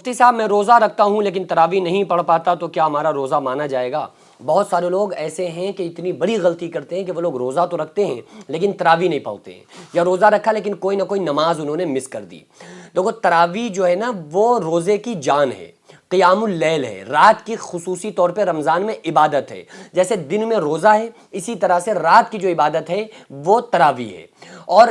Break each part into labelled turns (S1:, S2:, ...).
S1: مفتی صاحب میں روزہ رکھتا ہوں لیکن تراویح نہیں پڑھ پاتا تو کیا ہمارا روزہ مانا جائے گا؟ بہت سارے لوگ ایسے ہیں کہ اتنی بڑی غلطی کرتے ہیں کہ وہ لوگ روزہ تو رکھتے ہیں لیکن تراویح نہیں پڑھتے ہیں، یا روزہ رکھا لیکن کوئی نہ کوئی نماز انہوں نے مس کر دی۔ دیکھو تراویح جو ہے نا وہ روزے کی جان ہے، قیام اللیل ہے، رات کی خصوصی طور پہ رمضان میں عبادت ہے۔ جیسے دن میں روزہ ہے اسی طرح سے رات کی جو عبادت ہے وہ تراویح ہے، اور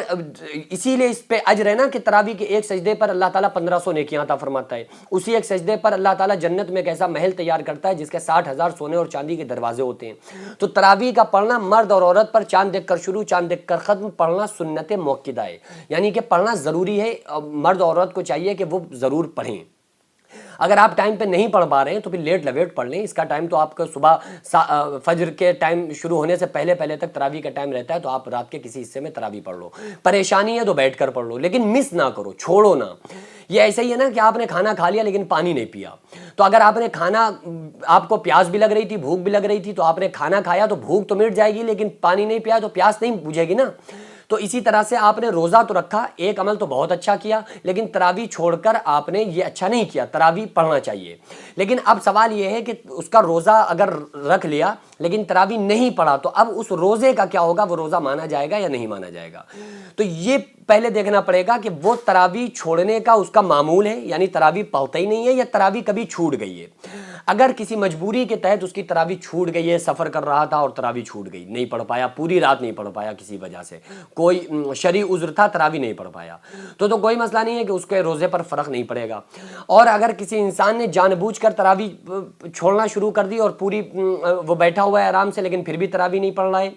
S1: اسی لیے اس پہ اجر ہے نا کہ تراویح کے ایک سجدے پر اللہ تعالیٰ 1500 نیکیاں عطا فرماتا ہے۔ اسی ایک سجدے پر اللہ تعالیٰ جنت میں ایک ایسا محل تیار کرتا ہے جس کے 60,000 سونے اور چاندی کے دروازے ہوتے ہیں۔ تو تراویح کا پڑھنا مرد اور عورت پر چاند دیکھ کر شروع چاند دیکھ کر ختم پڑھنا سنت موقدہ ہے، یعنی کہ پڑھنا ضروری ہے، مرد اور عورت کو چاہیے کہ وہ ضرور پڑھیں۔ اگر آپ ٹائم پہ نہیں پڑھ پا رہے ہیں تو پھر لیٹ لویٹ پڑھ لیں، اس کا ٹائم تو آپ کو صبح فجر کے ٹائم شروع ہونے سے پہلے تک تراویح کا ٹائم رہتا ہے، تو آپ رات کے کسی حصے میں تراویح پڑھ لو۔ پریشانی ہے تو بیٹھ کر پڑھ لو لیکن مس نہ کرو، چھوڑو نہ۔ یہ ایسے ہی ہے نا کہ آپ نے کھانا کھا لیا لیکن پانی نہیں پیا، تو اگر آپ نے آپ کو پیاس بھی لگ رہی تھی، بھوک بھی لگ رہی تھی، تو آپ نے کھانا کھایا تو بھوک تو مٹ جائے گی لیکن پانی نہیں پیا تو پیاس نہیں بجھے گی نا۔ تو اسی طرح سے آپ نے روزہ تو رکھا، ایک عمل تو بہت اچھا کیا، لیکن تراویح چھوڑ کر آپ نے یہ اچھا نہیں کیا، تراویح پڑھنا چاہیے۔ لیکن اب سوال یہ ہے کہ اس کا روزہ اگر رکھ لیا لیکن تراویح نہیں پڑھا تو اب اس روزے کا کیا ہوگا؟ وہ روزہ مانا جائے گا یا نہیں مانا جائے گا؟ تو یہ پہلے دیکھنا پڑے گا کہ وہ تراویح چھوڑنے کا اس کا معمول ہے، یعنی تراویح پڑھتا ہی نہیں ہے، یا تراویح کبھی چھوٹ گئی ہے۔ اگر کسی مجبوری کے تحت اس کی تراویح چھوٹ گئی ہے، سفر کر رہا تھا اور تراویح چھوٹ گئی، نہیں پڑھ پایا، پوری رات نہیں پڑھ پایا کسی وجہ سے، کوئی شرعی عذر تھا، تراویح نہیں پڑھ پایا، تو کوئی مسئلہ نہیں ہے کہ اس کے روزے پر فرق نہیں پڑے گا۔ اور اگر کسی انسان نے جان بوجھ کر تراویح چھوڑنا شروع کر دی اور پوری وہ بیٹھا ہوا ہے آرام سے لیکن پھر بھی تراویح نہیں پڑھ رہا ہے،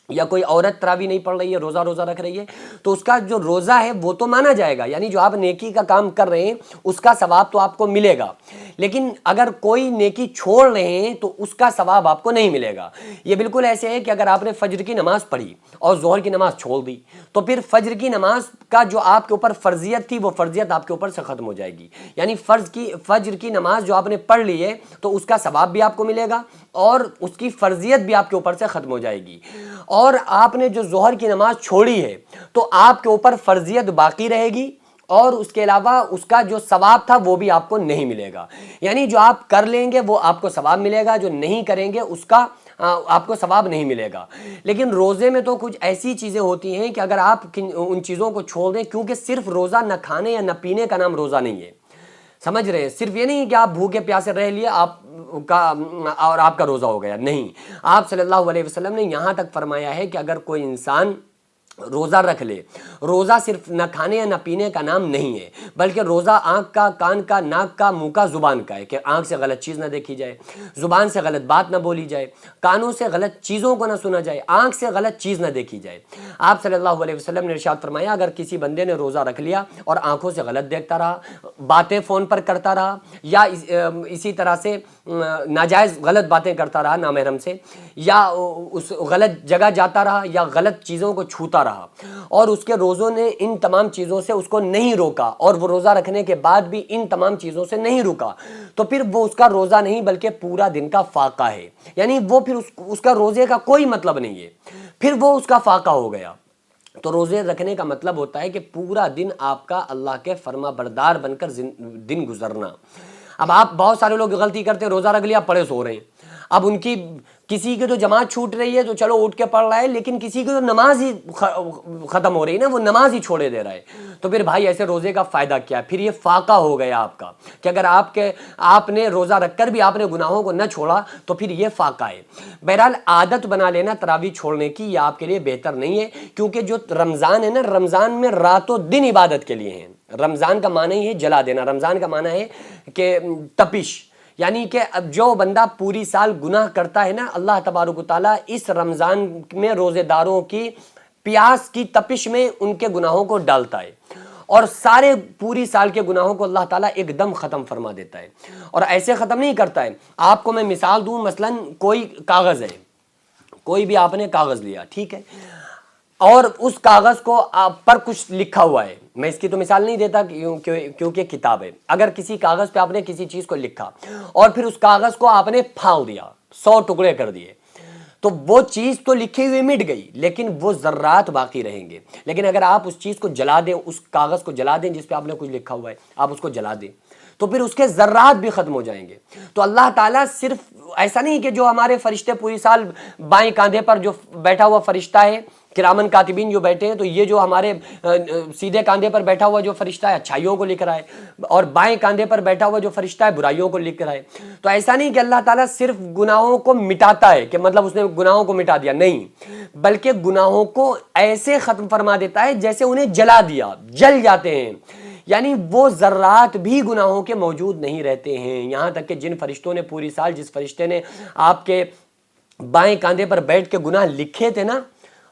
S1: یا کوئی عورت تراویح نہیں پڑھ رہی ہے، روزہ رکھ رہی ہے، تو اس کا جو روزہ ہے وہ تو مانا جائے گا، یعنی جو آپ نیکی کا کام کر رہے ہیں اس کا ثواب تو آپ کو ملے گا۔ لیکن اگر کوئی نیکی چھوڑ رہے ہیں تو اس کا ثواب آپ کو نہیں ملے گا۔ یہ بالکل ایسے ہے کہ اگر آپ نے فجر کی نماز پڑھی اور ظہر کی نماز چھوڑ دی تو پھر فجر کی نماز کا جو آپ کے اوپر فرضیت تھی وہ فرضیت آپ کے اوپر سے ختم ہو جائے گی، یعنی فجر کی نماز جو آپ نے پڑھ لی ہے تو اس کا ثواب بھی آپ کو ملے گا اور اس کی فرضیت بھی آپ کے اوپر سے ختم ہو جائے گی۔ اور آپ نے جو ظہر کی نماز چھوڑی ہے تو آپ کے اوپر فرضیت باقی رہے گی، اور اس کے علاوہ اس کا جو ثواب تھا وہ بھی آپ کو نہیں ملے گا، یعنی جو آپ کر لیں گے وہ آپ کو ثواب ملے گا، جو نہیں کریں گے اس کا آپ کو ثواب نہیں ملے گا۔ لیکن روزے میں تو کچھ ایسی چیزیں ہوتی ہیں کہ اگر آپ ان چیزوں کو چھوڑ دیں، کیونکہ صرف روزہ نہ کھانے یا نہ پینے کا نام روزہ نہیں ہے، سمجھ رہے ہیں؟ صرف یہ نہیں کہ آپ بھوکے پیاسے رہ لیے اور آپ کا روزہ ہو گیا، نہیں۔ آپ صلی اللہ علیہ وسلم نے یہاں تک فرمایا ہے کہ اگر کوئی انسان روزہ رکھ لے، روزہ صرف نہ کھانے یا نہ پینے کا نام نہیں ہے، بلکہ روزہ آنکھ کا، کان کا، ناک کا، منہ کا، زبان کا ہے، کہ آنکھ سے غلط چیز نہ دیکھی جائے، زبان سے غلط بات نہ بولی جائے، کانوں سے غلط چیزوں کو نہ سنا جائے، آنکھ سے غلط چیز نہ دیکھی جائے۔ آپ صلی اللہ علیہ وسلم نے ارشاد فرمایا اگر کسی بندے نے روزہ رکھ لیا اور آنکھوں سے غلط دیکھتا رہا، باتیں فون پر کرتا رہا، یا اسی طرح سے ناجائز غلط باتیں کرتا رہا نامحرم سے، یا اس غلط جگہ جاتا رہا، یا غلط چیزوں کو چھوتا رہا، اور اس کے روزوں نے ان تمام چیزوں سے اس کو نہیں روکا، اور وہ روزہ رکھنے کے بعد بھی ان تمام چیزوں سے نہیں رکا، تو پھر وہ اس کا روزہ نہیں بلکہ پورا دن کا فاقہ ہے، یعنی وہ پھر اس کا روزے کا کوئی مطلب نہیں ہے، پھر وہ اس کا فاقہ ہو گیا۔ تو روزے رکھنے کا مطلب ہوتا ہے کہ پورا دن آپ کا اللہ کے فرما بردار بن کر دن گزرنا۔ اب آپ بہت سارے لوگ غلطی کرتے ہیں، روزہ رکھ لیا پڑے سو رہے ہیں، اب ان کی کسی کی تو جماعت چھوٹ رہی ہے تو چلو اٹھ کے پڑھ رہا ہے، لیکن کسی کی تو نماز ہی ختم ہو رہی ہے نا، وہ نماز ہی چھوڑے دے رہا ہے، تو پھر بھائی ایسے روزے کا فائدہ کیا؟ پھر یہ فاقہ ہو گیا آپ کا، کہ اگر آپ نے روزہ رکھ کر بھی آپ نے گناہوں کو نہ چھوڑا تو پھر یہ فاقہ ہے۔ بہرحال عادت بنا لینا تراویح چھوڑنے کی یہ آپ کے لیے بہتر نہیں ہے، کیونکہ جو رمضان ہے نا، رمضان میں رات و دن عبادت کے لیے ہیں۔ رمضان کا معنی ہی ہے جلا دینا، رمضان کا معنی ہے کہ تپش، یعنی کہ اب جو بندہ پوری سال گناہ کرتا ہے نا، اللہ تبارک و تعالیٰ اس رمضان میں روزے داروں کی پیاس کی تپش میں ان کے گناہوں کو ڈالتا ہے، اور سارے پوری سال کے گناہوں کو اللہ تعالیٰ ایک دم ختم فرما دیتا ہے۔ اور ایسے ختم نہیں کرتا ہے، آپ کو میں مثال دوں، مثلا کوئی کاغذ ہے، کوئی بھی آپ نے کاغذ لیا، ٹھیک ہے، اور اس کاغذ کو آپ پر کچھ لکھا ہوا ہے، میں اس کی تو مثال نہیں دیتا کیونکہ کتاب ہے، اگر کسی کاغذ پہ آپ نے کسی چیز کو لکھا اور پھر اس کاغذ کو آپ نے پھاڑ دیا، 100 ٹکڑے کر دیے، تو وہ چیز تو لکھی ہوئی مٹ گئی لیکن وہ ذرات باقی رہیں گے۔ لیکن اگر آپ اس چیز کو جلا دیں، اس کاغذ کو جلا دیں جس پہ آپ نے کچھ لکھا ہوا ہے، آپ اس کو جلا دیں، تو پھر اس کے ذرات بھی ختم ہو جائیں گے۔ تو اللہ تعالیٰ صرف ایسا نہیں کہ جو ہمارے فرشتے پوری سال بائیں کاندھے پر جو بیٹھا ہوا فرشتہ ہے، کرامن کاتبین جو بیٹھے ہیں، تو یہ جو ہمارے سیدھے کاندھے پر بیٹھا ہوا جو فرشتہ ہے اچھائیوں کو لکھ رہا ہے، اور بائیں کاندھے پر بیٹھا ہوا جو فرشتہ ہے برائیوں کو لکھ رہا ہے۔ تو ایسا نہیں کہ اللہ تعالیٰ صرف گناہوں کو مٹاتا ہے کہ مطلب اس نے گناہوں کو مٹا دیا، نہیں، بلکہ گناہوں کو ایسے ختم فرما دیتا ہے جیسے انہیں جلا دیا، جل جاتے ہیں، یعنی وہ ذرات بھی گناہوں کے موجود نہیں رہتے ہیں۔ یہاں تک کہ جن فرشتوں نے پوری سال، جس فرشتے نے آپ کے بائیں کاندھے پر بیٹھ کے گناہ لکھے تھے نا،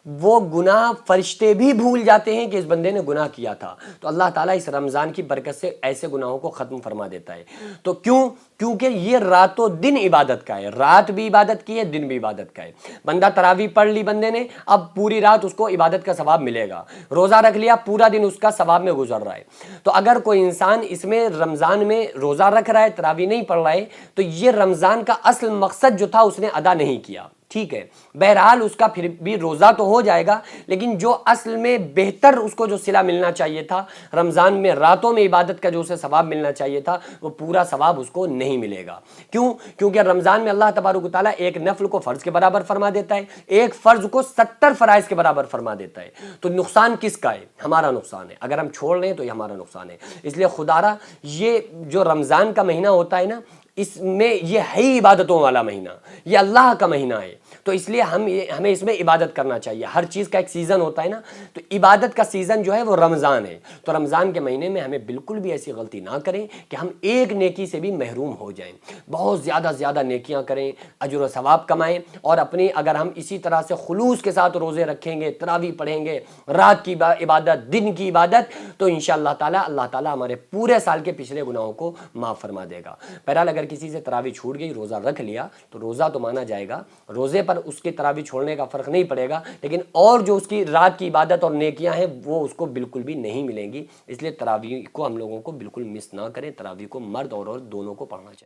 S1: وہ گناہ فرشتے بھی بھول جاتے ہیں کہ اس بندے نے گناہ کیا تھا۔ تو اللہ تعالیٰ اس رمضان کی برکت سے ایسے گناہوں کو ختم فرما دیتا ہے۔ تو کیونکہ یہ رات و دن عبادت کا ہے، رات بھی عبادت کی ہے، دن بھی عبادت کا ہے۔ بندہ تراویح پڑھ لی بندے نے، اب پوری رات اس کو عبادت کا ثواب ملے گا، روزہ رکھ لیا، پورا دن اس کا ثواب میں گزر رہا ہے۔ تو اگر کوئی انسان اس میں رمضان میں روزہ رکھ رہا ہے، تراویح نہیں پڑھ رہا ہے، تو یہ رمضان کا اصل مقصد جو تھا اس نے ادا نہیں کیا، ٹھیک ہے۔ بہرحال اس کا پھر بھی روزہ تو ہو جائے گا، لیکن جو اصل میں بہتر اس کو جو صلہ ملنا چاہیے تھا، رمضان میں راتوں میں عبادت کا جو اسے ثواب ملنا چاہیے تھا، وہ پورا ثواب اس کو نہیں ملے گا۔ کیونکہ رمضان میں اللہ تبارک و تعالیٰ ایک نفل کو فرض کے برابر فرما دیتا ہے، ایک فرض کو 70 فرائض کے برابر فرما دیتا ہے۔ تو نقصان کس کا ہے؟ ہمارا نقصان ہے۔ اگر ہم چھوڑ لیں تو یہ ہمارا نقصان ہے۔ اس لیے خدارا یہ جو رمضان کا مہینہ ہوتا ہے نا، اس میں یہ ہے ہی عبادتوں والا مہینہ، یہ اللہ کا مہینہ ہے، تو اس لیے ہمیں اس میں عبادت کرنا چاہیے۔ ہر چیز کا ایک سیزن ہوتا ہے نا، تو عبادت کا سیزن جو ہے وہ رمضان ہے۔ تو رمضان کے مہینے میں ہمیں بالکل بھی ایسی غلطی نہ کریں کہ ہم ایک نیکی سے بھی محروم ہو جائیں، بہت زیادہ نیکیاں کریں، اجر و ثواب کمائیں، اور اپنی اگر ہم اسی طرح سے خلوص کے ساتھ روزے رکھیں گے، تراویح پڑھیں گے، رات کی عبادت، دن کی عبادت، تو انشاءاللہ تعالی اللہ تعالیٰ ہمارے پورے سال کے پچھلے گناہوں کو معاف فرما دے گا۔ بہرحال اگر کسی سے تراویح چھوٹ گئی، روزہ رکھ لیا، تو روزہ تو مانا جائے گا، روزے پر اس کے تراویح چھوڑنے کا فرق نہیں پڑے گا، لیکن اور جو اس کی رات کی عبادت اور نیکیاں ہیں وہ اس کو بالکل بھی نہیں ملیں گی۔ اس لیے تراویح کو ہم لوگوں کو بالکل مس نہ کریں، تراویح کو مرد اور عورت دونوں کو پڑھنا چاہیے۔